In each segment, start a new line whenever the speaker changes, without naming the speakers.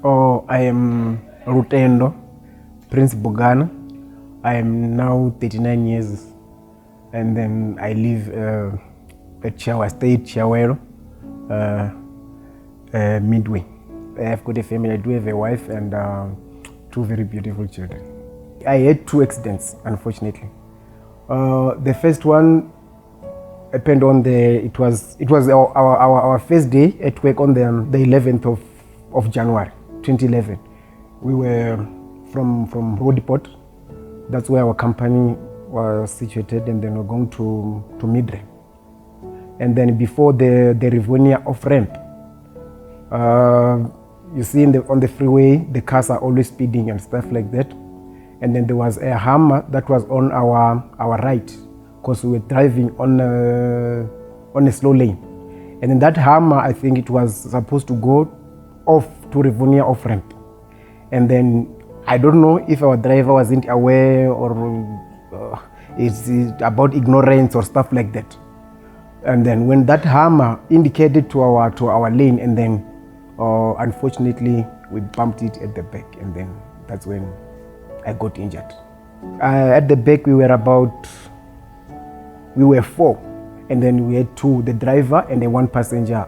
Oh, I am Rutenda Bogana. I am now 39 years, and then I live at Chiawa, I stay at Chiawero, Midway. I have got a family. I do have a wife and 2 very beautiful children. I had 2 accidents, unfortunately. The first one happened on it was our first day at work on the 11th of January 2011. We were from Road Depot. That's where our company was situated, and then we're going to Midre. And then before the Rivonia off-ramp, you see on the freeway, the cars are always speeding and stuff like that. And then there was a Hummer that was on our right, because we were driving on a slow lane. And then that Hummer, I think it was supposed to go off to Rivonia off-ramp. And then I don't know if our driver wasn't aware or it's about ignorance or stuff like that. And then when that Hummer indicated to our lane, and then unfortunately we bumped it at the back, and then that's when I got injured. At the back we were 4, and then we had 2, the driver and the 1 passenger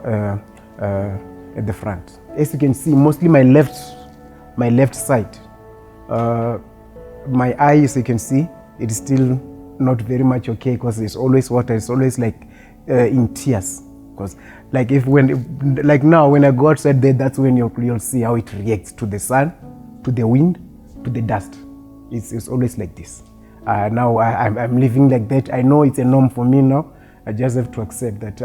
at the front. As you can see, mostly my left side. My eye, as you can see, it is still not very much okay, because it's always water. It's always like in tears. Because like now when I go outside there, that's when you'll see how it reacts to the sun, to the wind, to the dust. It's always like this. Now I'm living like that. I know it's a norm for me now. I just have to accept that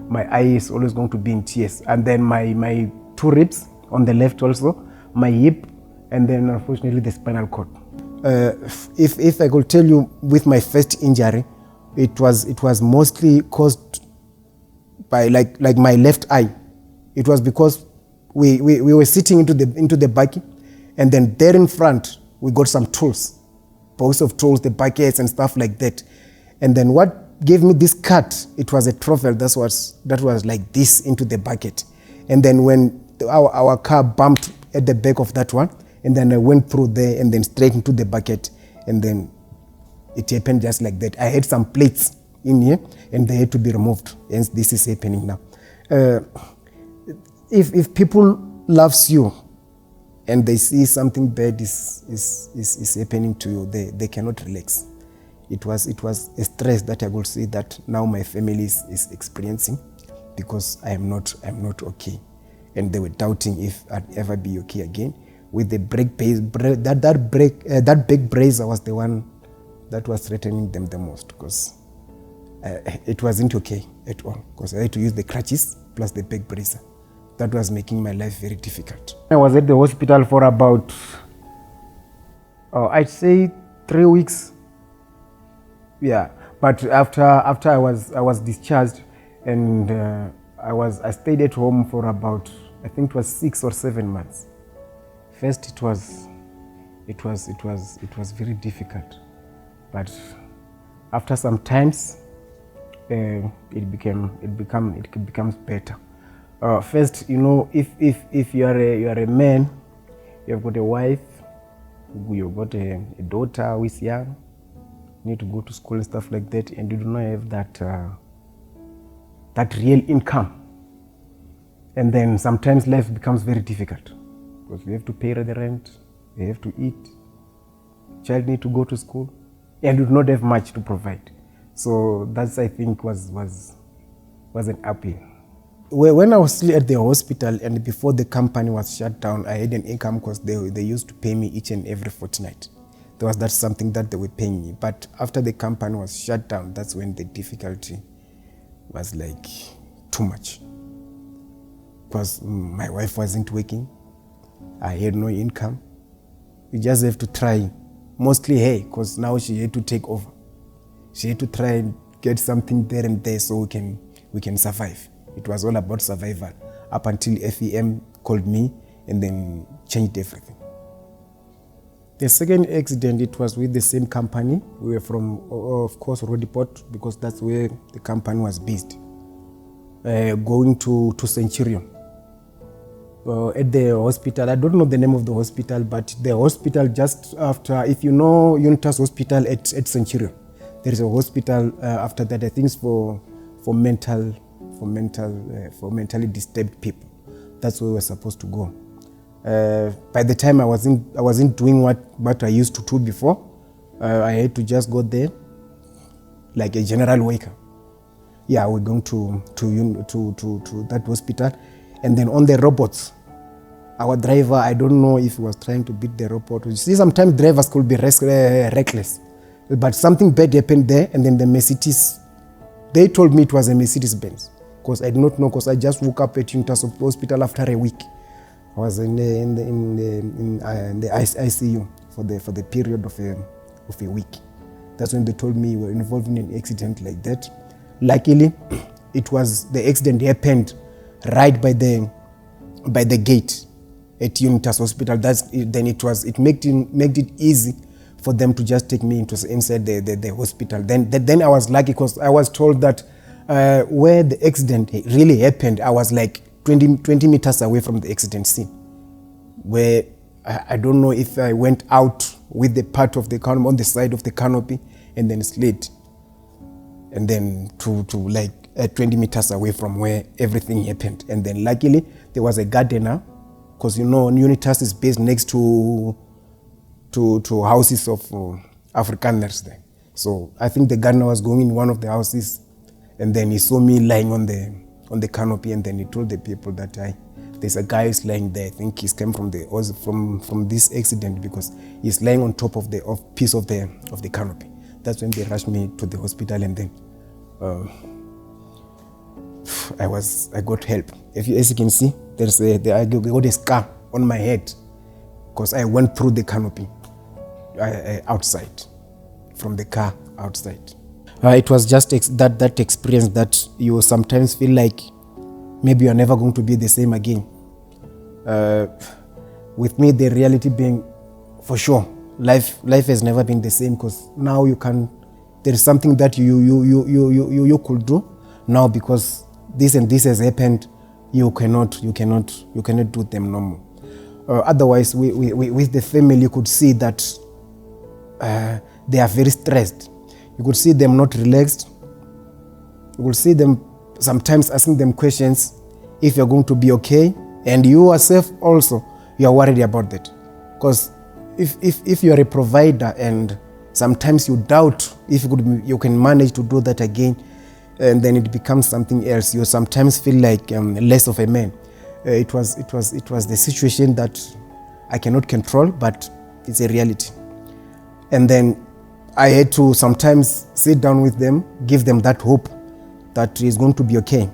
my eye is always going to be in tears. And then my 2 ribs on the left also, my hip, and then unfortunately the spinal cord. If I could tell you, with my first injury, it was mostly caused by like my left eye. It was because we were sitting into the buggy, and then there in front we got some tools, box of tools, the buckets and stuff like that. And then what gave me this cut, it was a trowel that was like this into the bucket. And then when our car bumped at the back of that one, and then I went through there and then straight into the bucket, and then it happened just like that. I had some plates in here, and they had to be removed. Hence, this is happening now. If people loves you, and they see something bad is happening to you, they cannot relax. It was a stress that I will say that now my family is experiencing, because I am not okay, and they were doubting if I'd ever be okay again. With the that big brazier was the one that was threatening them the most, because it wasn't okay at all, because I had to use the crutches plus the big brazier. That was making my life very difficult. I was at the hospital for about, I'd say 3 weeks. Yeah, but after I was discharged, and I stayed at home for about, I think it was 6 or 7 months. First, it was very difficult, but after some times, it becomes better. First, you know, if you are a man, you have got a wife, you've got a daughter who is young, you need to go to school and stuff like that, and you do not have that real income, and then sometimes life becomes very difficult, because you have to pay the rent, you have to eat, child need to go to school, and you do not have much to provide. So that's, I think, was an appeal. When I was still at the hospital, and before the company was shut down, I had an income, because they used to pay me each and every fortnight. That's something that they were paying me. But after the company was shut down, that's when the difficulty was like too much, because my wife wasn't working. I had no income. You just have to try, mostly her, because now she had to take over. She had to try and get something there and there so we can survive. It was all about survival, up until FEMS called me and then changed everything. The second accident, it was with the same company. We were from, of course, Road Depot, because that's where the company was based, going to Centurion. at the hospital. I don't know the name of the hospital, but the hospital just after, if you know Unitas Hospital at Centurion, there is a hospital after that. I think it's for mentally disturbed people. That's where we were supposed to go. By the time I wasn't doing what I used to do before. I had to just go there like a general worker. Yeah, we're going to that hospital, and then on the robots, our driver, I don't know if he was trying to beat the robot. You see, sometimes drivers could be reckless, but something bad happened there, and then the Mercedes, they told me it was a Mercedes Benz, because I did not know, because I just woke up at Unitas Hospital after a week. I was in the ICU for the period of a week. That's when they told me we were involved in an accident like that. Luckily, the accident happened right by the gate at Unitas Hospital. It made it easy for them to just take me inside the hospital. Then I was lucky, because I was told that where the accident really happened, I was like 20 meters away from the accident scene, where I don't know if I went out with the part of the canopy, on the side of the canopy, and then slid, and then to like 20 meters away from where everything happened. And then luckily there was a gardener, because Unitas is based next to houses of Afrikaners there. So I think the gardener was going in one of the houses, and then he saw me lying on the canopy, and then he told the people that there's a guy who's lying there. I think he's come from this accident, because he's lying on top of the piece of the canopy. That's when they rushed me to the hospital, and then I got help. As you can see, I got a scar on my head, because I went through the canopy outside, from the car outside. It was just that experience that you sometimes feel like maybe you're never going to be the same again. With me, the reality being, for sure, life has never been the same, because now there is something that you could do now, because this and this has happened. You cannot do them no more. Otherwise, with the family, you could see that they are very stressed. You could see them not relaxed. You could see them sometimes asking them questions if you're going to be okay, and you yourself also, you are worried about that. Because if you're a provider and sometimes you doubt if you can manage to do that again, and then it becomes something else, you sometimes feel like less of a man. It was the situation that I cannot control, but it's a reality. And then I had to sometimes sit down with them, give them that hope that it's going to be okay.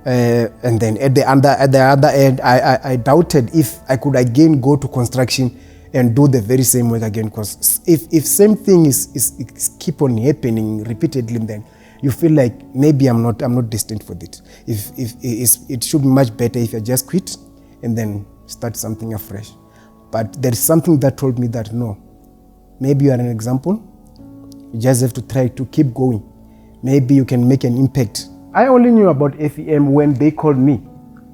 And then at the other end, I doubted if I could again go to construction and do the very same work again. Because if same thing is keep on happening repeatedly, then you feel like maybe I'm not destined for it. It should be much better if I just quit and then start something afresh. But there is something that told me that no, maybe you are an example. You just have to try to keep going. Maybe you can make an impact. I only knew about FEM when they called me.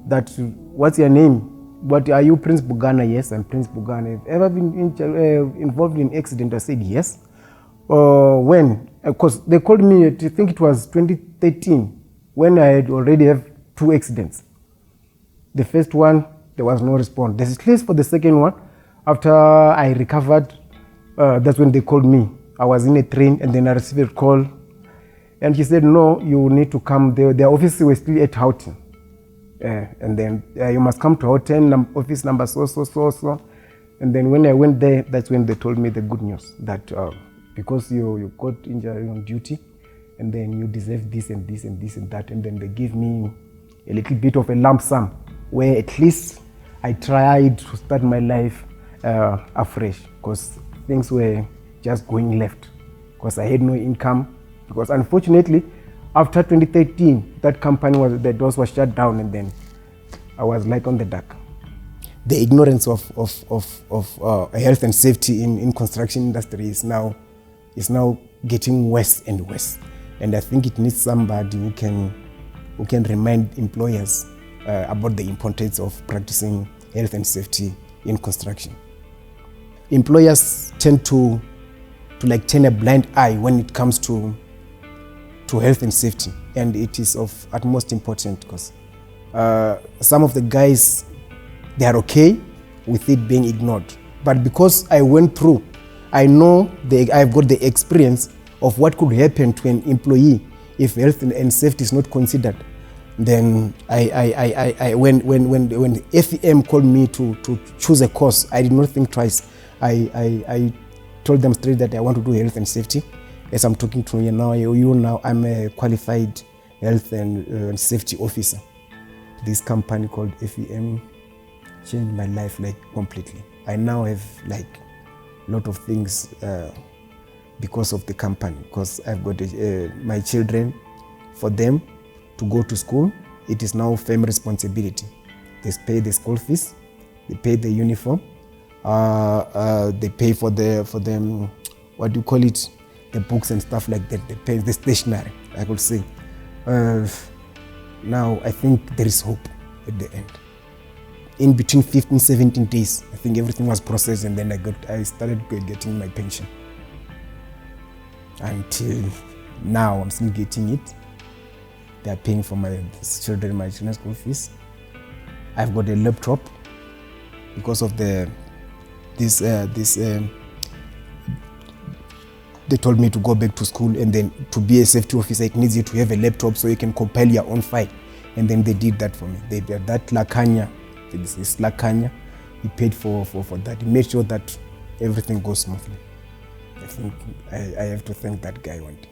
That, what's your name? What are you, Prince Bogana? Yes, I'm Prince Bogana. Have you ever been involved in an accident? I said yes. When? Of course, they called me, I think it was 2013, when I had already have 2 accidents. The first one, there was no response. There's at least for the second one. After I recovered, that's when they called me. I was in a train, and then I received a call, and he said, no, you need to come there. Their offices were still at Houghton. And then you must come to Houghton, office number so. And then when I went there, that's when they told me the good news, that because you got injured on duty, and then you deserve this and this and this and that. And then they gave me a little bit of a lump sum, where at least I tried to start my life afresh, because things were just going left, because I had no income. Because unfortunately, after 2013, that company the doors were shut down, and then I was like on the dark. The ignorance of health and safety in construction industry is now getting worse and worse. And I think it needs somebody who can remind employers about the importance of practicing health and safety in construction. Employers tend to like turn a blind eye when it comes to health and safety, and it is of utmost importance because some of the guys, they are okay with it being ignored. But because I went through, I know I've got the experience of what could happen to an employee if health and safety is not considered. Then when FEM called me to choose a course, I did not think twice. I told them straight that I want to do health and safety. As I'm talking to you now, I'm a qualified health and safety officer. This company called FEM changed my life like completely. I now have like a lot of things because of the company, because I've got my children, for them to go to school. It is now FEMS responsibility. They pay the school fees, they pay the uniform, they pay for them, what do you call it, the books and stuff like that. They pay the stationery, I could say. Now I think there is hope at the end. In between 15, 17 days, I think everything was processed, and then I started getting my pension. Until now, I'm still getting it. They are paying for my children's school fees. I've got a laptop because of they told me to go back to school, and then to be a safety officer, it needs you to have a laptop so you can compile your own file. And then they did that for me. They did that Lakanya, this Lakanya, he paid for that. He made sure that everything goes smoothly. I think I have to thank that guy one day.